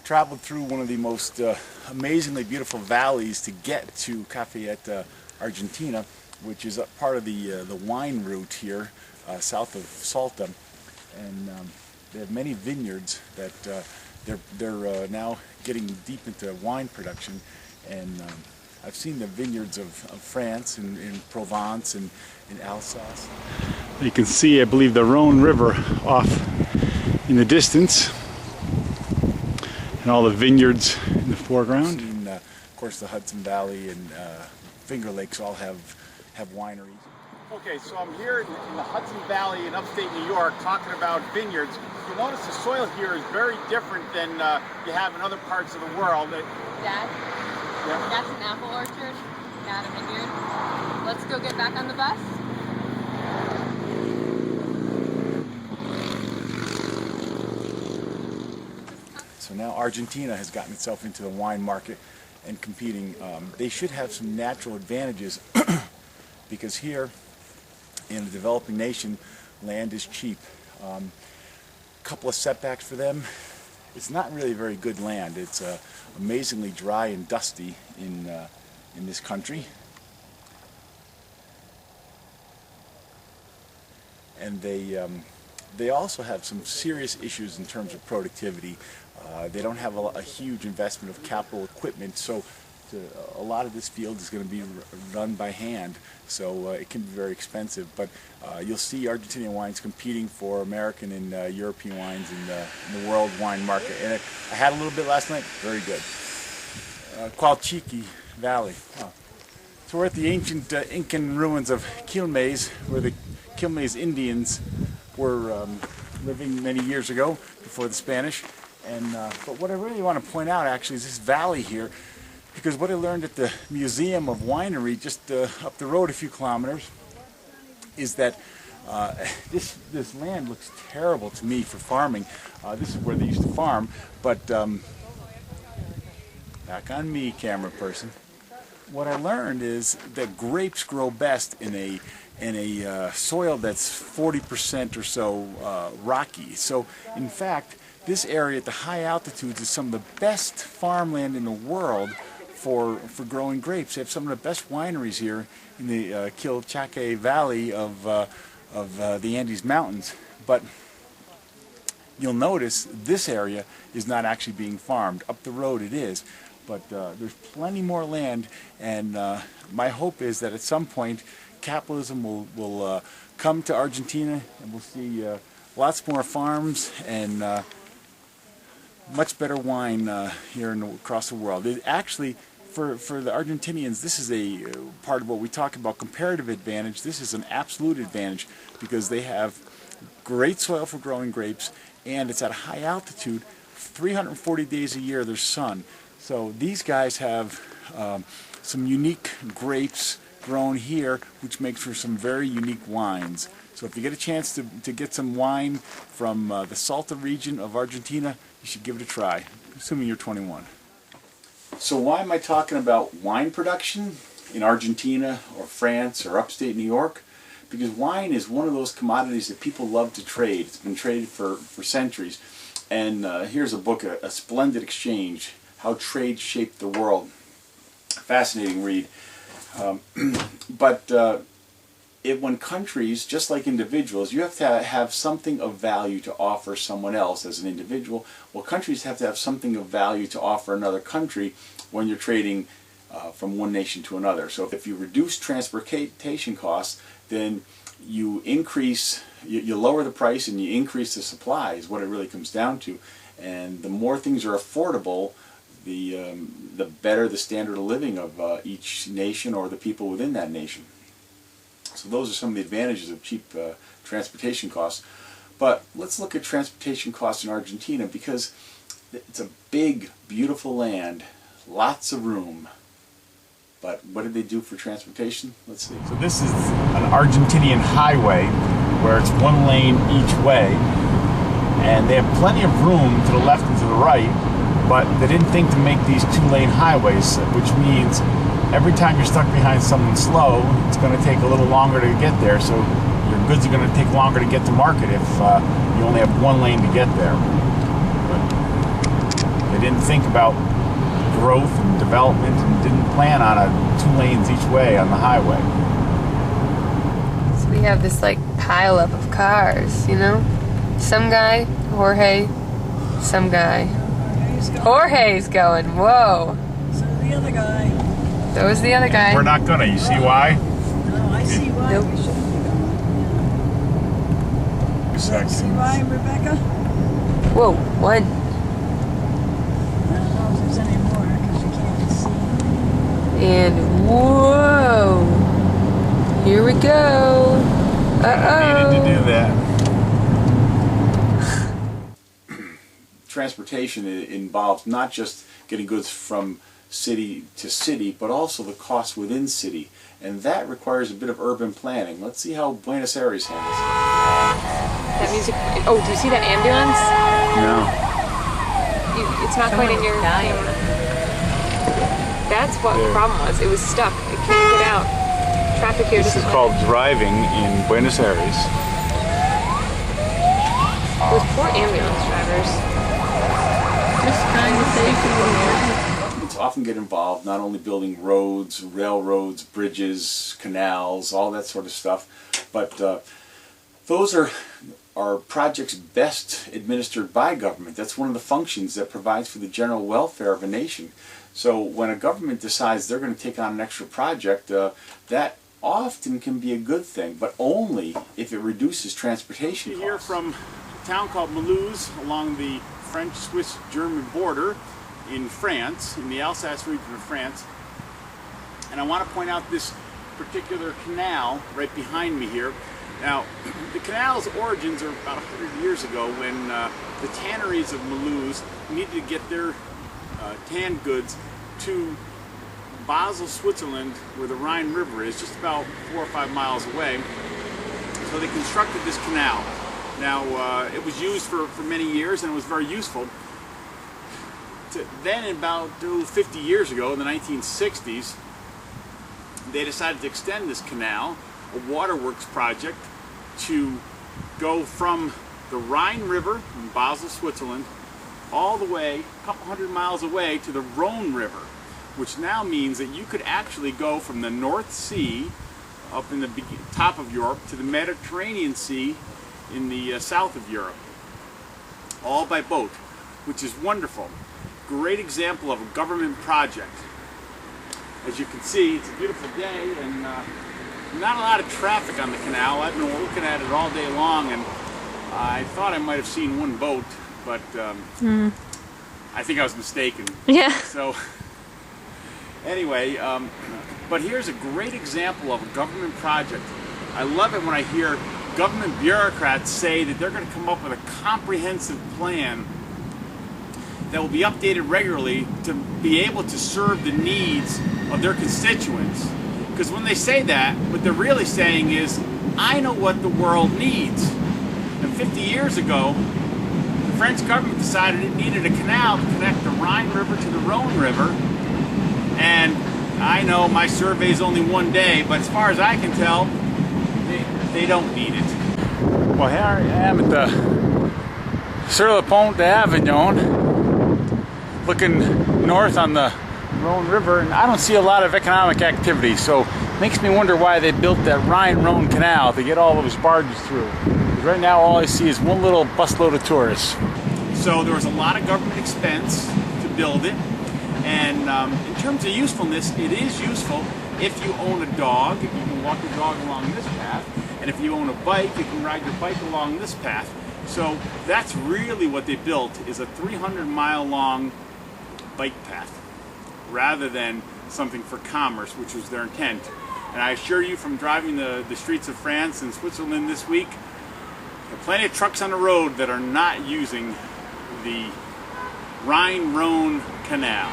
traveled through one of the most amazingly beautiful valleys to get to Cafayate, Argentina, which is a part of the wine route here south of Salta, and they have many vineyards that they're now getting deep into wine production, and I've seen the vineyards of France and in Provence and in Alsace. You can see, I believe, the Rhone River off in the distance, and all the vineyards in the foreground. And, of course, the Hudson Valley and Finger Lakes all have wineries. Okay, so I'm here in the Hudson Valley in upstate New York talking about vineyards. You'll notice the soil here is very different than you have in other parts of the world. Dad, yeah. That's an apple orchard, not a vineyard. Let's go get back on the bus. So now Argentina has gotten itself into the wine market and competing. They should have some natural advantages because here in a developing nation, land is cheap. A couple of setbacks for them. It's not really very good land. It's amazingly dry and dusty in this country. And they also have some serious issues in terms of productivity. They don't have a huge investment of capital equipment, so a lot of this field is going to be run by hand, so it can be very expensive. But you'll see Argentinian wines competing for American and European wines in the world wine market. And I had a little bit last night. Very good. Qualchiqui Valley. Oh. So we're at the ancient Incan ruins of Quilmes, where the Quilmes Indians were living many years ago before the Spanish. And but what I really want to point out actually is this valley here, because what I learned at the Museum of Winery just up the road a few kilometers is that this land looks terrible to me for farming. This is where they used to farm, but back on me, camera person. What I learned is that grapes grow best in a soil that's 40% or so rocky. So in fact, this area at the high altitudes is some of the best farmland in the world for growing grapes. They have some of the best wineries here in the Quilchaque Valley of the Andes Mountains. But you'll notice this area is not actually being farmed. Up the road it is, but there's plenty more land, and my hope is that at some point capitalism will come to Argentina, and we'll see lots more farms and much better wine here across the world. Actually, for the Argentinians, this is a part of what we talk about comparative advantage. This is an absolute advantage because they have great soil for growing grapes, and it's at a high altitude. 340 days a year there's sun. So these guys have some unique grapes grown here, which makes for some very unique wines. So if you get a chance to get some wine from the Salta region of Argentina, you should give it a try, assuming you're 21. So why am I talking about wine production in Argentina or France or upstate New York? Because wine is one of those commodities that people love to trade. It's been traded for centuries. And here's a book, A Splendid Exchange, How Trade Shaped the World. Fascinating read. When countries, just like individuals, you have to have something of value to offer someone else as an individual. Well, countries have to have something of value to offer another country when you're trading from one nation to another. So if you reduce transportation costs, then you lower the price and you increase the supply is what it really comes down to. And the more things are affordable, the better the standard of living of each nation or the people within that nation. So those are some of the advantages of cheap transportation costs. But let's look at transportation costs in Argentina, because it's a big, beautiful land, lots of room. But what did they do for transportation? Let's see. So this is an Argentinian highway where it's one lane each way. And they have plenty of room to the left and to the right, but they didn't think to make these two-lane highways, which means every time you're stuck behind someone slow, it's going to take a little longer to get there. So your goods are going to take longer to get to market if you only have one lane to get there. But they didn't think about growth and development and didn't plan on 2 lanes each way on the highway. So we have this like pileup of cars, you know? Some guy, Jorge, some guy. Jorge's going, whoa. So the other guy. So is the other guy. We're not gonna, you see why? No, I see why Nope. we shouldn't be going. See why, Rebecca? Whoa, one. I don't know if there's any more because you can't see. And whoa. Here we go. Uh-oh. Needed to do that. Transportation involves not just getting goods from city to city, but also the costs within city. And that requires a bit of urban planning. Let's see how Buenos Aires handles it. That music. Oh, do you see that ambulance? No. It's not quite in your camera. That's what the problem was. It was stuck. It can't get out. Traffic here This is doesn't called driving in Buenos Aires. Those poor ambulance drivers. Just kind of safety. Governments often get involved not only building roads, railroads, bridges, canals, all that sort of stuff, but those are projects best administered by government. That's one of the functions that provides for the general welfare of a nation. So when a government decides they're going to take on an extra project, that often can be a good thing, but only if it reduces transportation costs. Here from a town called Mulhouse along the French-Swiss-German border in France, in the Alsace region of France. And I want to point out this particular canal right behind me here. Now, the canal's origins are about 100 years ago when the tanneries of Mulhouse needed to get their tan goods to Basel, Switzerland, where the Rhine River is, just about 4 or 5 miles away. So they constructed this canal. Now, it was used for many years and it was very useful. Then, about 50 years ago, in the 1960s, they decided to extend this canal, a waterworks project, to go from the Rhine River in Basel, Switzerland, all the way, a couple hundred miles away, to the Rhone River, which now means that you could actually go from the North Sea up in the top of Europe to the Mediterranean Sea in the south of Europe, all by boat, which is wonderful. Great example of a government project. As you can see, it's a beautiful day and not a lot of traffic on the canal. I've been looking at it all day long and I thought I might have seen one boat, but I think I was mistaken. Yeah. So anyway, but here's a great example of a government project. I love it when I hear government bureaucrats say that they're going to come up with a comprehensive plan that will be updated regularly to be able to serve the needs of their constituents. Because when they say that, what they're really saying is, I know what the world needs. And 50 years ago, the French government decided it needed a canal to connect the Rhine River to the Rhone River. And I know my survey's only one day, but as far as I can tell, they don't need it. Well, here I am at the Sur le Pont d'Avignon, looking north on the Rhone River, and I don't see a lot of economic activity, so it makes me wonder why they built that Rhine-Rhone canal to get all those barges through. Because right now all I see is one little busload of tourists. So there was a lot of government expense to build it, and in terms of usefulness, it is useful if you own a dog. You can walk your dog along this path, and if you own a bike, you can ride your bike along this path. So that's really what they built, is a 300-mile long bike path, rather than something for commerce, which was their intent. And I assure you, from driving the streets of France and Switzerland this week, there are plenty of trucks on the road that are not using the Rhine-Rhone canal.